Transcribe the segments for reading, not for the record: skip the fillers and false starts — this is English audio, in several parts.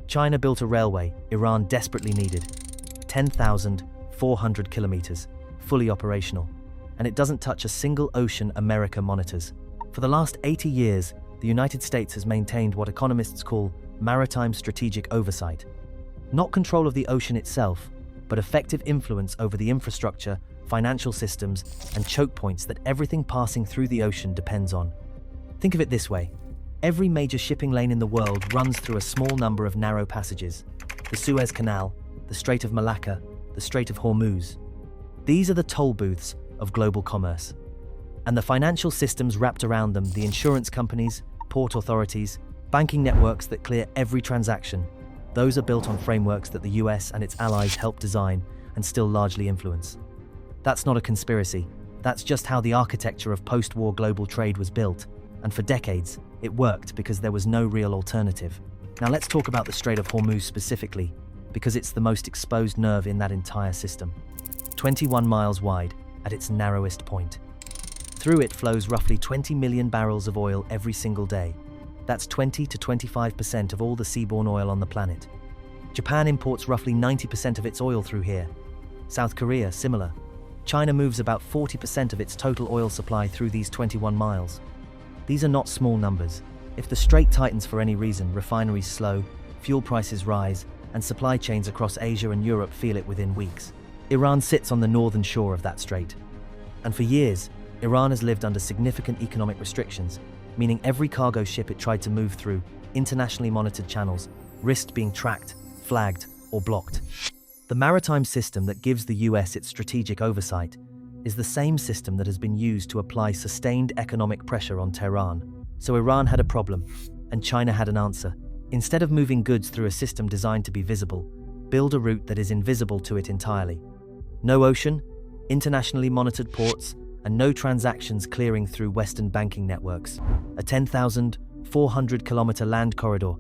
China built a railway Iran desperately needed. 10,400 kilometers, fully operational. And it doesn't touch a single ocean America monitors. For the last 80 years, the United States has maintained what economists call maritime strategic oversight. Not control of the ocean itself, but effective influence over the infrastructure, financial systems, and choke points that everything passing through the ocean depends on. Think of it this way. Every major shipping lane in the world runs through a small number of narrow passages. The Suez Canal, the Strait of Malacca, the Strait of Hormuz. These are the toll booths of global commerce. And the financial systems wrapped around them, the insurance companies, port authorities, banking networks that clear every transaction. Those are built on frameworks that the US and its allies helped design and still largely influence. That's not a conspiracy. That's just how the architecture of post-war global trade was built. And for decades, it worked because there was no real alternative. Now let's talk about the Strait of Hormuz specifically, because it's the most exposed nerve in that entire system. 21 miles wide at its narrowest point. Through it flows roughly 20 million barrels of oil every single day. That's 20 to 25% of all the seaborne oil on the planet. Japan imports roughly 90% of its oil through here. South Korea, similar. China moves about 40% of its total oil supply through these 21 miles. These are not small numbers. If the strait tightens for any reason, refineries slow, fuel prices rise, and supply chains across Asia and Europe feel it within weeks. Iran sits on the northern shore of that strait. And for years, Iran has lived under significant economic restrictions, meaning every cargo ship it tried to move through internationally monitored channels risked being tracked, flagged, or blocked. The maritime system that gives the US its strategic oversight is the same system that has been used to apply sustained economic pressure on Tehran. So Iran had a problem, and China had an answer. Instead of moving goods through a system designed to be visible, build a route that is invisible to it entirely. No ocean, internationally monitored ports, and no transactions clearing through Western banking networks. A 10,400-kilometer land corridor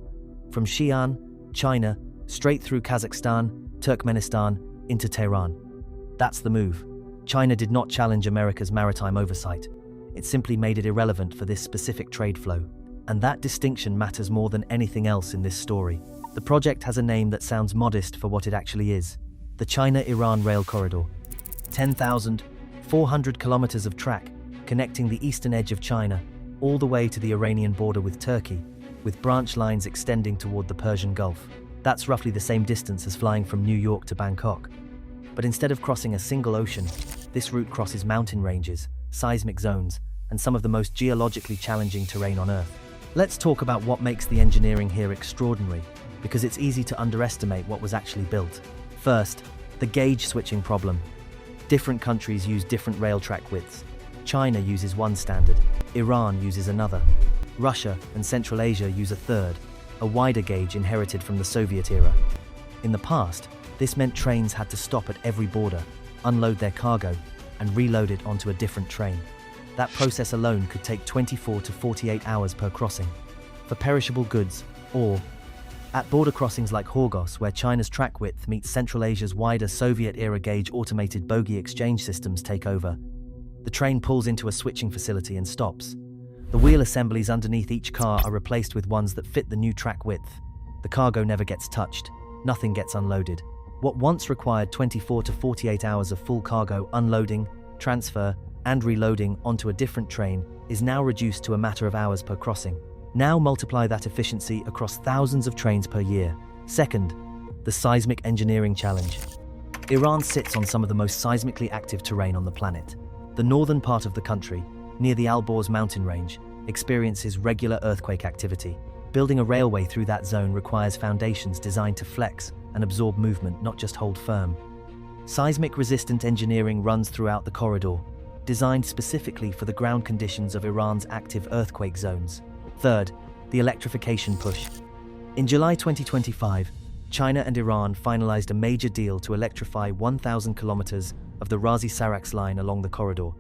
from Xi'an, China, straight through Kazakhstan, Turkmenistan, into Tehran. That's the move. China did not challenge America's maritime oversight. It simply made it irrelevant for this specific trade flow. And that distinction matters more than anything else in this story. The project has a name that sounds modest for what it actually is. The China-Iran Rail Corridor. 10,400 kilometers of track connecting the eastern edge of China all the way to the Iranian border with Turkey, with branch lines extending toward the Persian Gulf. That's roughly the same distance as flying from New York to Bangkok. But instead of crossing a single ocean, this route crosses mountain ranges, seismic zones, and some of the most geologically challenging terrain on Earth. Let's talk about what makes the engineering here extraordinary, because it's easy to underestimate what was actually built. First, the gauge switching problem. Different countries use different rail track widths. China uses one standard, Iran uses another. Russia and Central Asia use a third, a wider gauge inherited from the Soviet era. In the past, this meant trains had to stop at every border, unload their cargo, and reload it onto a different train. That process alone could take 24 to 48 hours per crossing. For perishable goods, or at border crossings like Horgos, where China's track width meets Central Asia's wider Soviet-era gauge automated bogie exchange systems take over, the train pulls into a switching facility and stops. The wheel assemblies underneath each car are replaced with ones that fit the new track width. The cargo never gets touched, nothing gets unloaded. What once required 24 to 48 hours of full cargo unloading, transfer, and reloading onto a different train is now reduced to a matter of hours per crossing. Now multiply that efficiency across thousands of trains per year. Second, the seismic engineering challenge. Iran sits on some of the most seismically active terrain on the planet. The northern part of the country, near the Alborz mountain range, experiences regular earthquake activity. Building a railway through that zone requires foundations designed to flex and absorb movement, not just hold firm. Seismic-resistant engineering runs throughout the corridor, designed specifically for the ground conditions of Iran's active earthquake zones. Third, the electrification push. In July 2025, China and Iran finalized a major deal to electrify 1,000 kilometers of the Razi-Sarax line along the corridor.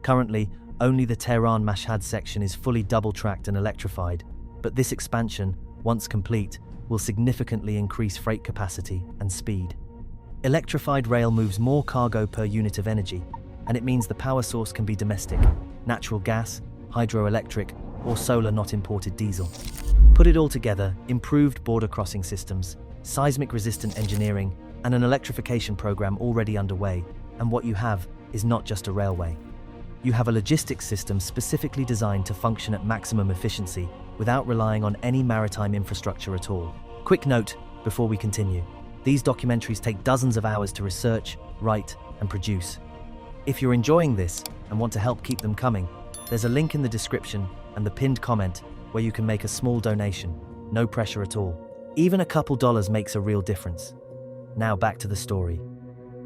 Currently, only the Tehran-Mashhad section is fully double-tracked and electrified, but this expansion, once complete, will significantly increase freight capacity and speed. Electrified rail moves more cargo per unit of energy, and it means the power source can be domestic, natural gas, hydroelectric, or solar, not imported diesel. Put it all together, improved border crossing systems, seismic-resistant engineering, and an electrification program already underway, and what you have is not just a railway. You have a logistics system specifically designed to function at maximum efficiency without relying on any maritime infrastructure at all. Quick note before we continue. These documentaries take dozens of hours to research, write, and produce. If you're enjoying this and want to help keep them coming, there's a link in the description and the pinned comment where you can make a small donation. No pressure at all. Even a couple dollars makes a real difference. Now back to the story.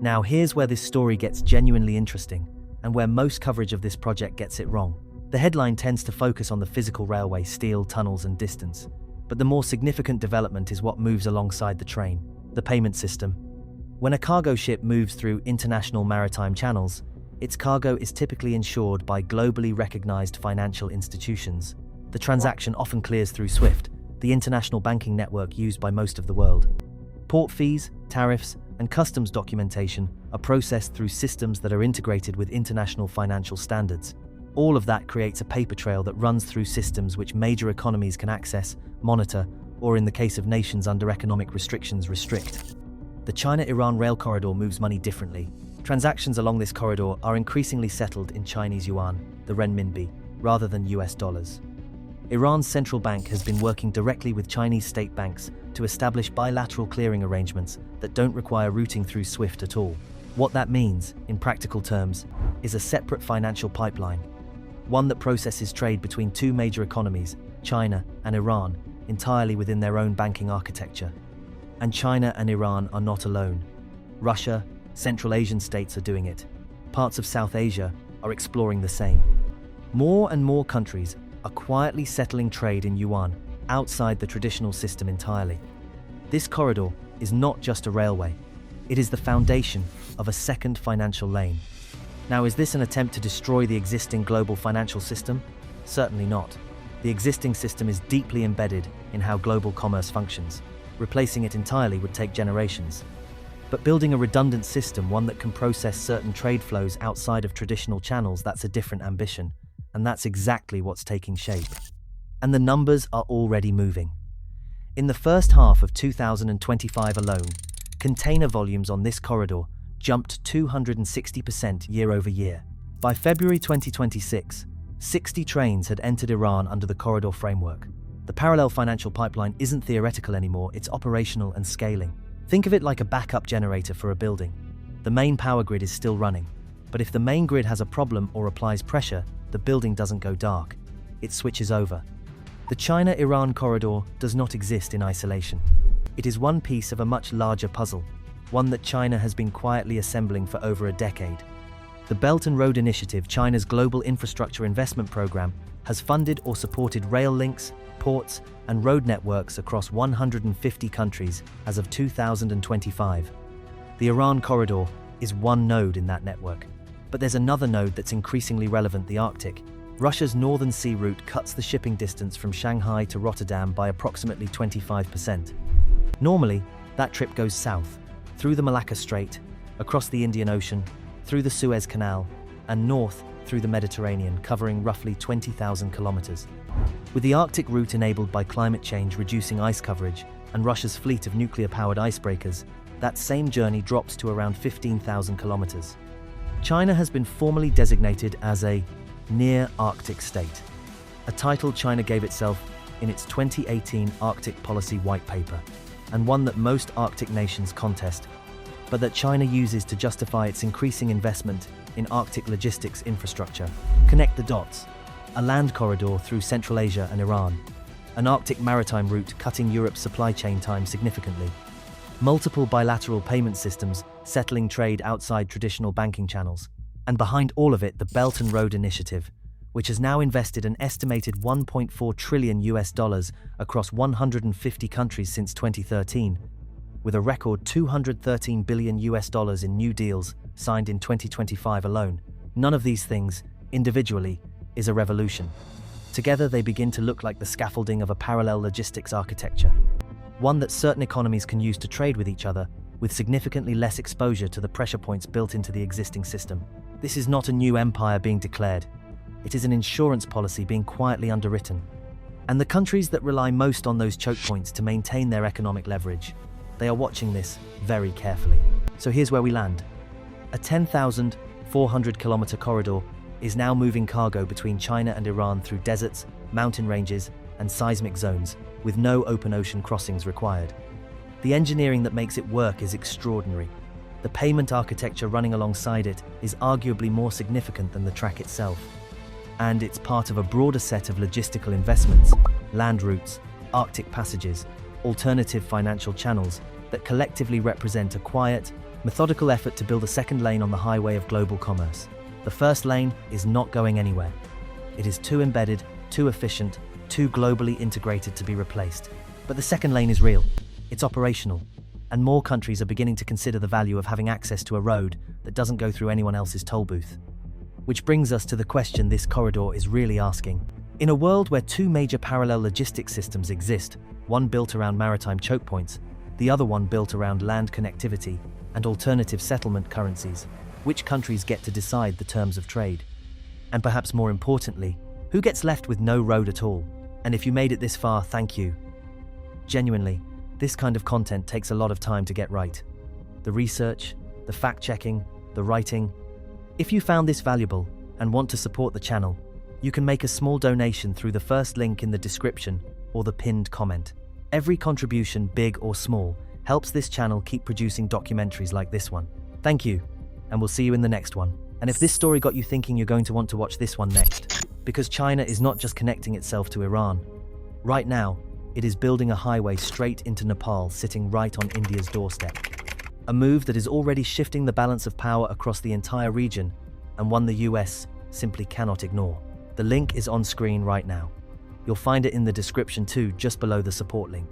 Now here's where this story gets genuinely interesting, and where most coverage of this project gets it wrong. The headline tends to focus on the physical railway, steel, tunnels, and distance. But the more significant development is what moves alongside the train, the payment system. When a cargo ship moves through international maritime channels, its cargo is typically insured by globally recognized financial institutions. The transaction often clears through SWIFT, the international banking network used by most of the world. Port fees, tariffs, and customs documentation are processed through systems that are integrated with international financial standards. All of that creates a paper trail that runs through systems which major economies can access, monitor, or in the case of nations under economic restrictions, restrict. The China-Iran rail corridor moves money differently. Transactions along this corridor are increasingly settled in Chinese yuan, the renminbi, rather than US dollars. Iran's central bank has been working directly with Chinese state banks to establish bilateral clearing arrangements that don't require routing through SWIFT at all. What that means, in practical terms, is a separate financial pipeline, one that processes trade between two major economies, China and Iran, entirely within their own banking architecture. And China and Iran are not alone. Russia, Central Asian states are doing it. Parts of South Asia are exploring the same. More and more countries are quietly settling trade in yuan outside the traditional system entirely. This corridor is not just a railway. It is the foundation of a second financial lane. Now, is this an attempt to destroy the existing global financial system? Certainly not. The existing system is deeply embedded in how global commerce functions. Replacing it entirely would take generations. But building a redundant system, one that can process certain trade flows outside of traditional channels, that's a different ambition. And that's exactly what's taking shape. And the numbers are already moving. In the first half of 2025 alone, container volumes on this corridor jumped 260% year over year. By February 2026, 60 trains had entered Iran under the corridor framework. The parallel financial pipeline isn't theoretical anymore, it's operational and scaling. Think of it like a backup generator for a building. The main power grid is still running, but if the main grid has a problem or applies pressure, the building doesn't go dark. It switches over. The China-Iran corridor does not exist in isolation. It is one piece of a much larger puzzle, one that China has been quietly assembling for over a decade. The Belt and Road Initiative, China's global infrastructure investment program, has funded or supported rail links, ports, and road networks across 150 countries as of 2025. The Iran corridor is one node in that network. But there's another node that's increasingly relevant: the Arctic. Russia's Northern Sea route cuts the shipping distance from Shanghai to Rotterdam by approximately 25%. Normally, that trip goes south, through the Malacca Strait, across the Indian Ocean, through the Suez Canal, and north through the Mediterranean, covering roughly 20,000 kilometers. With the Arctic route enabled by climate change reducing ice coverage and Russia's fleet of nuclear-powered icebreakers, that same journey drops to around 15,000 kilometers. China has been formally designated as a near-Arctic state, a title China gave itself in its 2018 Arctic Policy White Paper, and one that most Arctic nations contest, but that China uses to justify its increasing investment in Arctic logistics infrastructure. Connect the dots: a land corridor through Central Asia and Iran, an Arctic maritime route cutting Europe's supply chain time significantly, multiple bilateral payment systems settling trade outside traditional banking channels, and behind all of it, the Belt and Road Initiative, which has now invested an estimated $1.4 trillion across 150 countries since 2013, with a record $213 billion in new deals signed in 2025 alone. None of these things, individually, is a revolution. Together, they begin to look like the scaffolding of a parallel logistics architecture, one that certain economies can use to trade with each other, with significantly less exposure to the pressure points built into the existing system. This is not a new empire being declared. It is an insurance policy being quietly underwritten. And the countries that rely most on those choke points to maintain their economic leverage, they are watching this very carefully. So here's where we land. A 10,400-kilometer corridor is now moving cargo between China and Iran through deserts, mountain ranges, and seismic zones, with no open ocean crossings required. The engineering that makes it work is extraordinary. The payment architecture running alongside it is arguably more significant than the track itself. And it's part of a broader set of logistical investments, land routes, Arctic passages, alternative financial channels that collectively represent a quiet, methodical effort to build a second lane on the highway of global commerce. The first lane is not going anywhere. It is too embedded, too efficient, too globally integrated to be replaced. But the second lane is real. It's operational. And more countries are beginning to consider the value of having access to a road that doesn't go through anyone else's toll booth. Which brings us to the question this corridor is really asking. In a world where two major parallel logistics systems exist, one built around maritime choke points, the other one built around land connectivity and alternative settlement currencies, which countries get to decide the terms of trade? And perhaps more importantly, who gets left with no road at all? And if you made it this far, thank you. Genuinely, this kind of content takes a lot of time to get right. The research, the fact-checking, the writing. If you found this valuable and want to support the channel, you can make a small donation through the first link in the description or the pinned comment. Every contribution, big or small, helps this channel keep producing documentaries like this one. Thank you, and we'll see you in the next one. And if this story got you thinking, you're going to want to watch this one next, because China is not just connecting itself to Iran. Right now, it is building a highway straight into Nepal, sitting right on India's doorstep. A move that is already shifting the balance of power across the entire region, and one the US simply cannot ignore. The link is on screen right now. You'll find it in the description too, just below the support link.